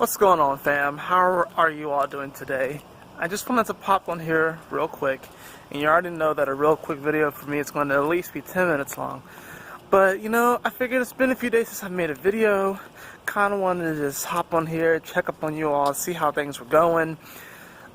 What's going on, fam? How are you all doing today? I just wanted to pop on here real quick, and you already know that a real quick video for me is going to at least be 10 minutes long. But you know, I figured it's been a few days since I made a video. Kind of wanted to just hop on here, check up on you all, see how things were going.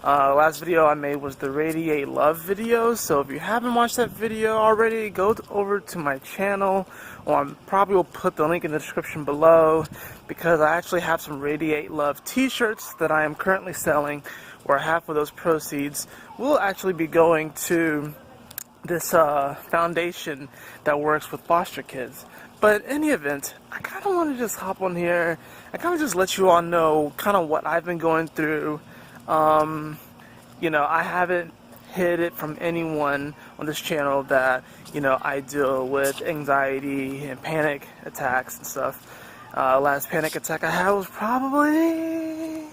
Last video I made was the Radiate Love video, so if you haven't watched that video already, go over to my channel, or I probably will put the link in the description below, because I actually have some Radiate Love t-shirts that I am currently selling, where half of those proceeds will actually be going to this foundation that works with foster kids. But in any event, I kind of want to just hop on here, I kind of just let you all know kind of what I've been going through. You know, I haven't hid it from anyone on this channel that, you know, I deal with anxiety and panic attacks and stuff. Last panic attack I had was probably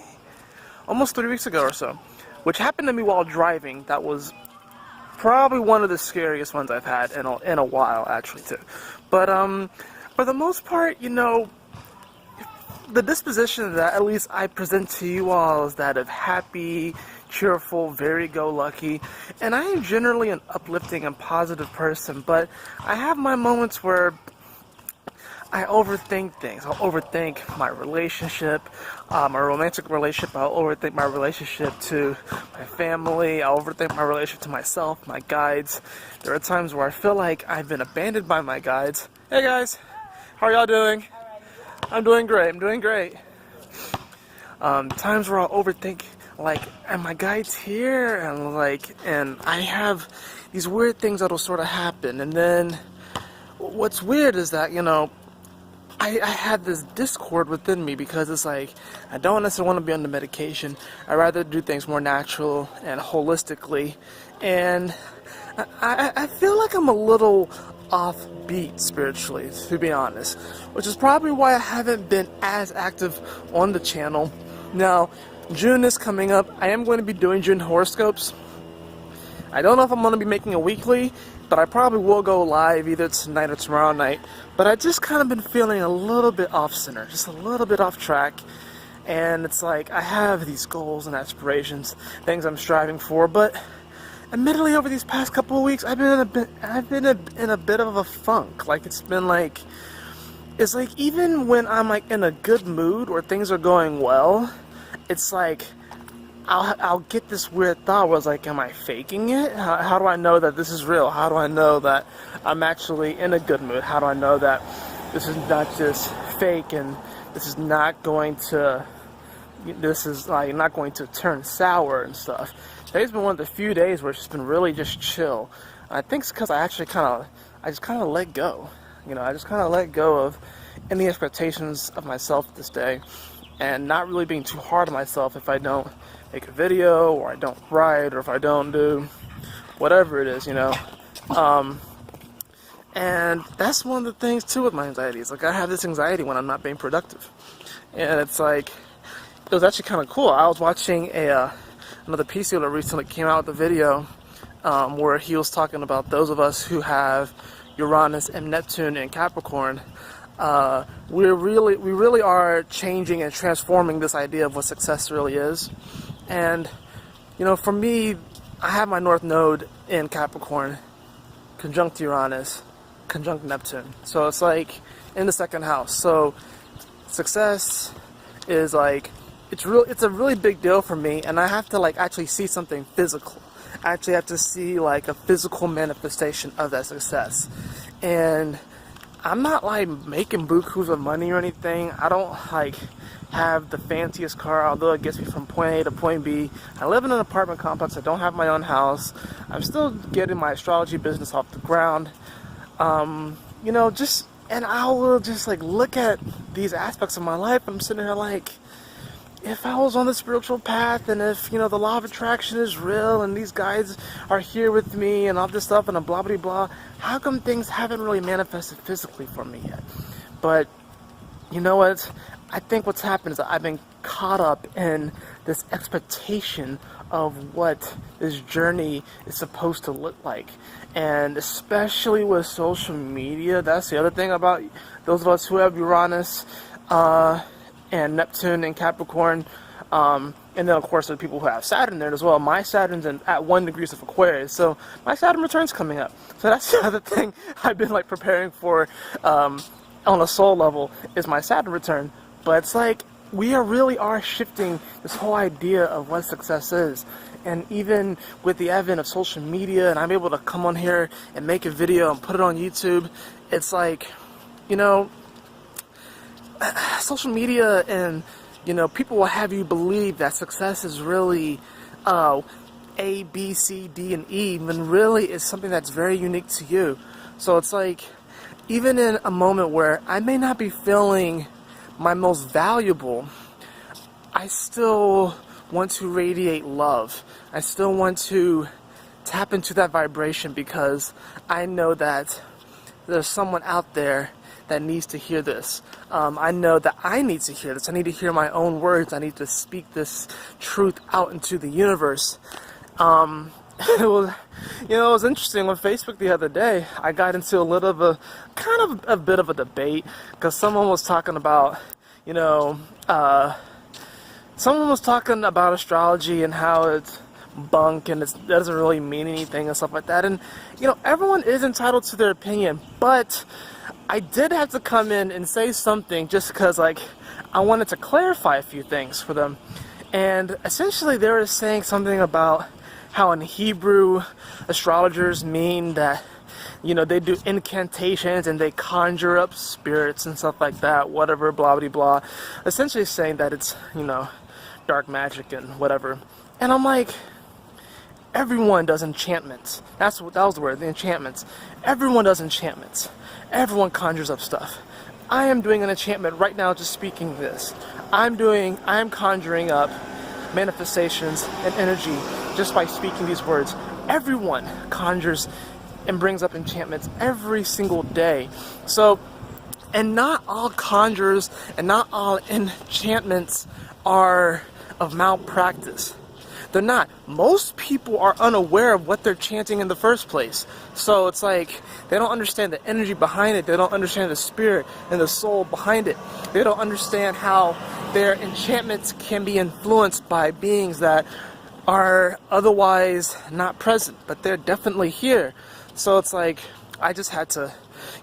almost 3 weeks ago or so, which happened to me while driving. That was probably one of the scariest ones I've had in a while, actually, too. But for the most part, you know, the disposition that at least I present to you all is that of happy, cheerful, very go-lucky, and I am generally an uplifting and positive person, but I have my moments where I overthink things. I'll overthink my relationship, my romantic relationship. I'll overthink my relationship to my family. I'll overthink my relationship to myself, my guides. There are times where I feel like I've been abandoned by my guides. Hey guys, how are y'all doing? I'm doing great. I'm doing great. Times where I'll overthink, like, am my guides here? And I have these weird things that'll sort of happen. And then what's weird is that, you know, I had this discord within me, because it's like, I don't necessarily want to be on the medication. I'd rather do things more natural and holistically. And I feel like I'm a little offbeat spiritually, to be honest, which is probably why I haven't been as active on the channel. Now, June is coming up. I am going to be doing June horoscopes. I don't know if I'm going to be making a weekly, but I probably will go live either tonight or tomorrow night. But I just kind of been feeling a little bit off center, just a little bit off track. And it's like, I have these goals and aspirations, things I'm striving for, but admittedly, over these past couple of weeks, I've been in a bit of a funk. Like, it's like even when I'm like in a good mood or things are going well, it's like I'll get this weird thought where it's like, am I faking it? How do I know that this is real? How do I know that I'm actually in a good mood? How do I know that this is not just fake and this is not going to turn sour and stuff? Today's been one of the few days where it's just been really just chill. I think it's because I just kind of let go. You know, I just kind of let go of any expectations of myself this day, and not really being too hard on myself if I don't make a video, or I don't write, or if I don't do whatever it is, you know. And that's one of the things too with my anxiety. It's like, I have this anxiety when I'm not being productive, and it's like, it was actually kind of cool. I was watching another PC that recently came out with a video where he was talking about those of us who have Uranus and Neptune in Capricorn. We really are changing and transforming this idea of what success really is. And you know, for me, I have my North Node in Capricorn, conjunct Uranus, conjunct Neptune. So it's like in the second house. So success is like, it's a really big deal for me, and I have to like actually see something physical. I actually have to see like a physical manifestation of that success. And I'm not like making bukus of money or anything. I don't like have the fanciest car, although it gets me from point A to point B. I live in an apartment complex. I don't have my own house. I'm still getting my astrology business off the ground. You know, and I will just like look at these aspects of my life. I'm sitting here like, if I was on the spiritual path, and if, you know, the law of attraction is real, and these guys are here with me, and all this stuff, and a blah blah blah, how come things haven't really manifested physically for me yet? But you know what? I think what's happened is that I've been caught up in this expectation of what this journey is supposed to look like. And especially with social media, that's the other thing about those of us who have Uranus and Neptune in Capricorn. And then, of course, there are people who have Saturn there as well. My Saturn's at 1 degree of Aquarius, so my Saturn return's coming up. So that's the other thing I've been like preparing for on a soul level is my Saturn return. But it's like we really are shifting this whole idea of what success is. And even with the advent of social media, and I'm able to come on here and make a video and put it on YouTube, it's like, you know, social media and, you know, people will have you believe that success is really A, B, C, D, and E, when really it's something that's very unique to you. So it's like, even in a moment where I may not be feeling my most valuable, I still want to radiate love. I still want to tap into that vibration because I know that there's someone out there that needs to hear this. I know that I need to hear this. I need to hear my own words. I need to speak this truth out into the universe. It was, you know, it was interesting on Facebook the other day. I got into a little of a kind of a bit of a debate because someone was talking about, you know, someone was talking about astrology and how it's bunk and it doesn't really mean anything and stuff like that. And, you know, everyone is entitled to their opinion, but I did have to come in and say something just because, like, I wanted to clarify a few things for them. And essentially they were saying something about how in Hebrew astrologers mean that, you know, they do incantations and they conjure up spirits and stuff like that, whatever, blah blah blah, essentially saying that it's, you know, dark magic and whatever. And I'm like, everyone does enchantments. That was the word, the enchantments. Everyone does enchantments. Everyone conjures up stuff. I am doing an enchantment right now just speaking this. I'm conjuring up manifestations and energy just by speaking these words. Everyone conjures and brings up enchantments every single day. So, and not all conjures and not all enchantments are of malpractice. They're not. Most people are unaware of what they're chanting in the first place. So it's like they don't understand the energy behind it. They don't understand the spirit and the soul behind it. They don't understand how their enchantments can be influenced by beings that are otherwise not present, but they're definitely here. So it's like I just had to,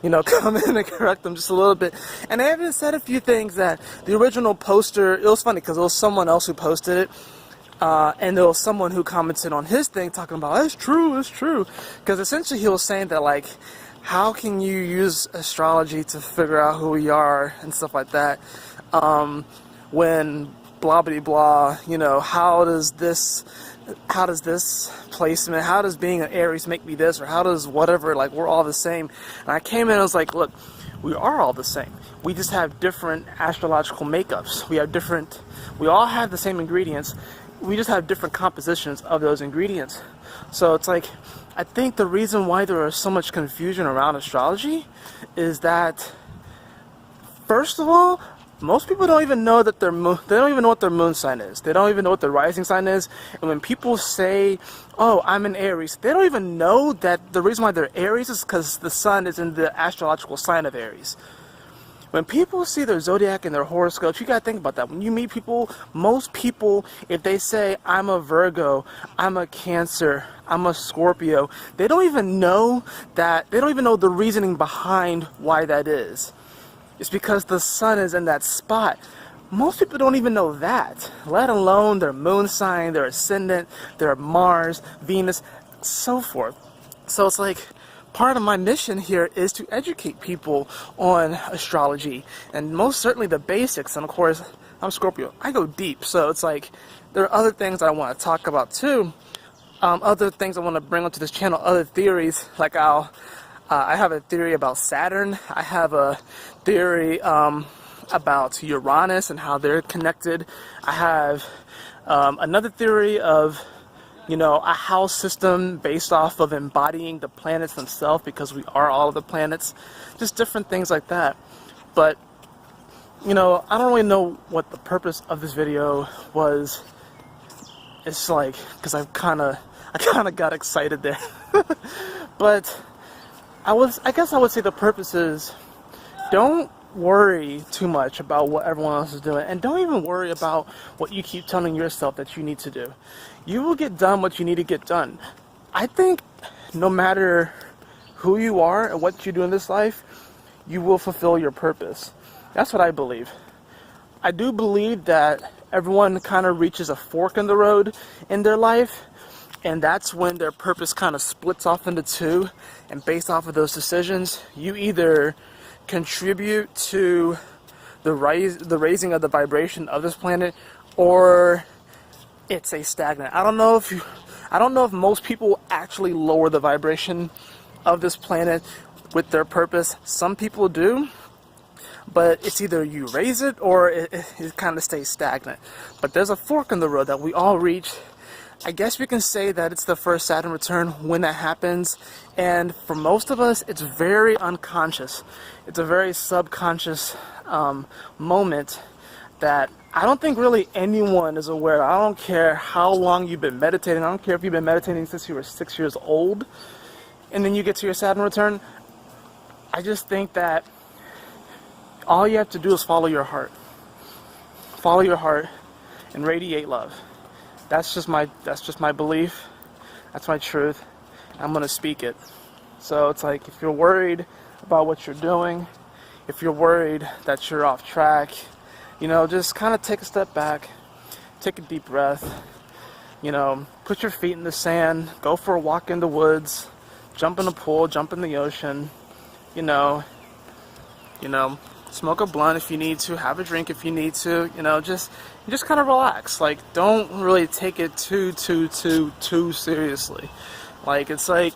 you know, come in and correct them just a little bit. And I even said a few things that the original poster, it was funny because it was someone else who posted it. And there was someone who commented on his thing talking about, it's true. Because essentially he was saying that, like, how can you use astrology to figure out who we are and stuff like that, when blah blah blah, you know, how does this placement, how does being an Aries make me this, or how does whatever, like, we're all the same. And I came in and I was like, look, we are all the same. We just have different astrological makeups. We all have the same ingredients. We just have different compositions of those ingredients. So it's like, I think the reason why there is so much confusion around astrology is that, first of all, most people don't even know that they don't even know what their moon sign is. They don't even know what their rising sign is. And when people say, oh, I'm an Aries, they don't even know that the reason why they're Aries is because the sun is in the astrological sign of Aries. When people see their zodiac and their horoscopes, you gotta think about that. When you meet people, most people, if they say, I'm a Virgo, I'm a Cancer, I'm a Scorpio, they don't even know the reasoning behind why that is. It's because the sun is in that spot. Most people don't even know that, let alone their moon sign, their ascendant, their Mars, Venus, so forth. So it's like, part of my mission here is to educate people on astrology, and most certainly the basics. And of course, I'm Scorpio, I go deep, so it's like there are other things I want to talk about too, other things I want to bring onto this channel, other theories. Like I have a theory about Saturn, I have a theory about Uranus and how they're connected. I have another theory of, you know, a house system based off of embodying the planets themselves, because we are all of the planets. Just different things like that. But, you know, I don't really know what the purpose of this video was. It's like, because I kind of got excited there. But I guess I would say the purpose is, don't worry too much about what everyone else is doing, and don't even worry about what you keep telling yourself that you need to do. You will get done what you need to get done. I think no matter who you are and what you do in this life, you will fulfill your purpose. That's what I believe. I do believe that everyone kind of reaches a fork in the road in their life, and that's when their purpose kind of splits off into two, and based off of those decisions, you either contribute to the raising of the vibration of this planet, or it's a stagnant. I don't know if most people actually lower the vibration of this planet with their purpose. Some people do, but it's either you raise it or it kind of stays stagnant. But there's a fork in the road that we all reach. I guess we can say that it's the first Saturn return when that happens, and for most of us it's very unconscious. It's a very subconscious moment that I don't think really anyone is aware of. I don't care how long you've been meditating. I don't care if you've been meditating since you were 6 years old and then you get to your Saturn return. I just think that all you have to do is follow your heart. Follow your heart and radiate love. That's just my belief. That's my truth. I'm going to speak it. So it's like, if you're worried about what you're doing, if you're worried that you're off track, you know, just kind of take a step back, take a deep breath, you know, put your feet in the sand, go for a walk in the woods, jump in the pool, jump in the ocean, you know, smoke a blunt if you need to, have a drink if you need to, you know, just kind of relax. Like, don't really take it too seriously. Like, it's like,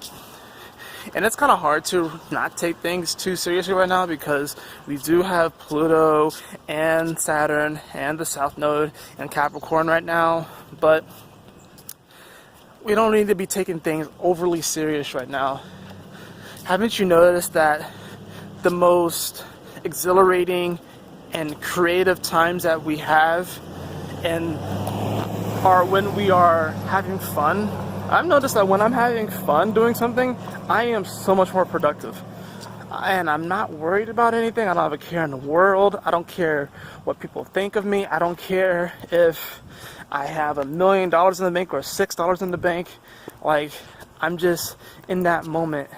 and it's kind of hard to not take things too seriously right now, because we do have Pluto and Saturn and the South Node and Capricorn right now, but we don't need to be taking things overly serious right now. Haven't you noticed that the most exhilarating and creative times that we have and are when we are having fun? I've noticed that when I'm having fun doing something, I am so much more productive. And I'm not worried about anything. I don't have a care in the world. I don't care what people think of me. I don't care if I have $1 million in the bank or $6 in the bank. Like, I'm just in that moment.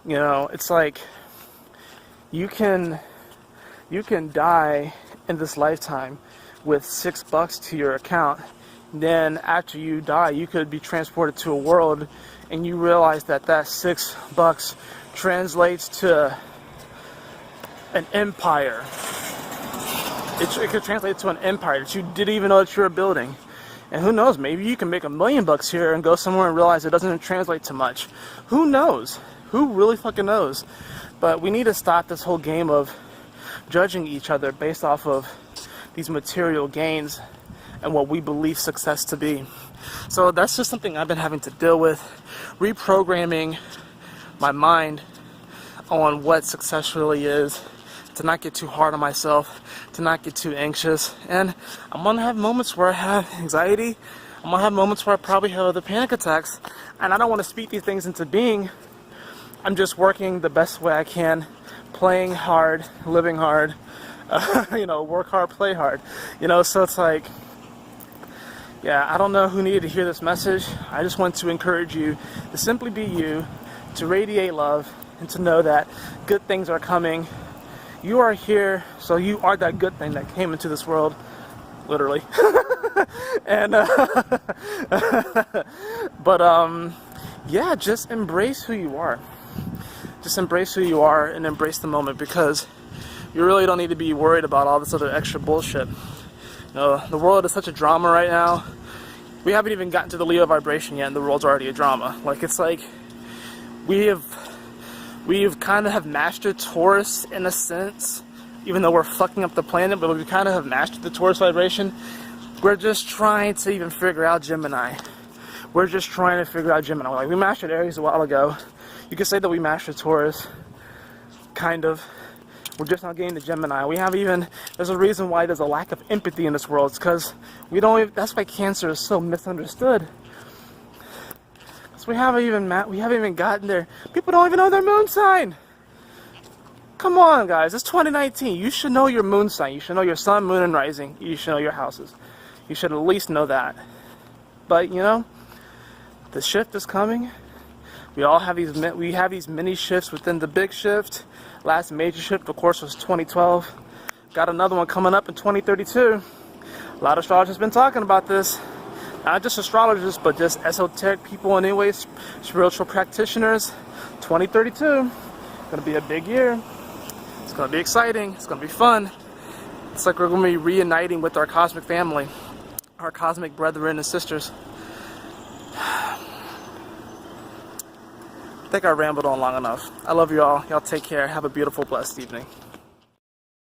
You know, it's like you can die in this lifetime with $6 to your account. Then after you die, you could be transported to a world and you realize that $6 translates to an empire. It could translate to an empire that you didn't even know that you were building. And who knows, maybe you can make $1 million here and go somewhere and realize it doesn't translate to much. Who knows? Who really fucking knows? But we need to stop this whole game of judging each other based off of these material gains and what we believe success to be. So that's just something I've been having to deal with, reprogramming my mind on what success really is, to not get too hard on myself, to not get too anxious. And I'm gonna have moments where I have anxiety. I'm gonna have moments where I probably have other panic attacks, and I don't want to speak these things into being. I'm just working the best way I can, playing hard, living hard, you know, work hard, play hard, you know. So it's like, yeah, I don't know who needed to hear this message. I just want to encourage you to simply be you, to radiate love, and to know that good things are coming. You are here, so you are that good thing that came into this world, literally. And but yeah, just embrace who you are. Just embrace who you are and embrace the moment, because you really don't need to be worried about all this other extra bullshit. You know, the world is such a drama right now. We haven't even gotten to the Leo vibration yet, and the world's already a drama. Like, it's like we've kind of have mastered Taurus in a sense, even though we're fucking up the planet, but we kind of have mastered the Taurus vibration. We're just trying to even figure out Gemini. We're just trying to figure out Gemini. Like, we mastered Aries a while ago. You could say that we mastered Taurus, kind of. We're just not getting to Gemini. We have even, there's a reason why there's a lack of empathy in this world. It's because we don't even, that's why Cancer is so misunderstood. Because we haven't even gotten there. People don't even know their moon sign. Come on, guys. It's 2019. You should know your moon sign. You should know your sun, moon, and rising. You should know your houses. You should at least know that. But, you know, the shift is coming. We have these mini shifts within the big shift. Last major shift, of course, was 2012. Got another one coming up in 2032. A lot of astrologers have been talking about this. Not just astrologers, but just esoteric people and anyways, spiritual practitioners. 2032, gonna be a big year. It's gonna be exciting. It's gonna be fun. It's like we're gonna be reuniting with our cosmic family, our cosmic brethren and sisters. I think I rambled on long enough. I love you all. Y'all take care. Have a beautiful, blessed evening.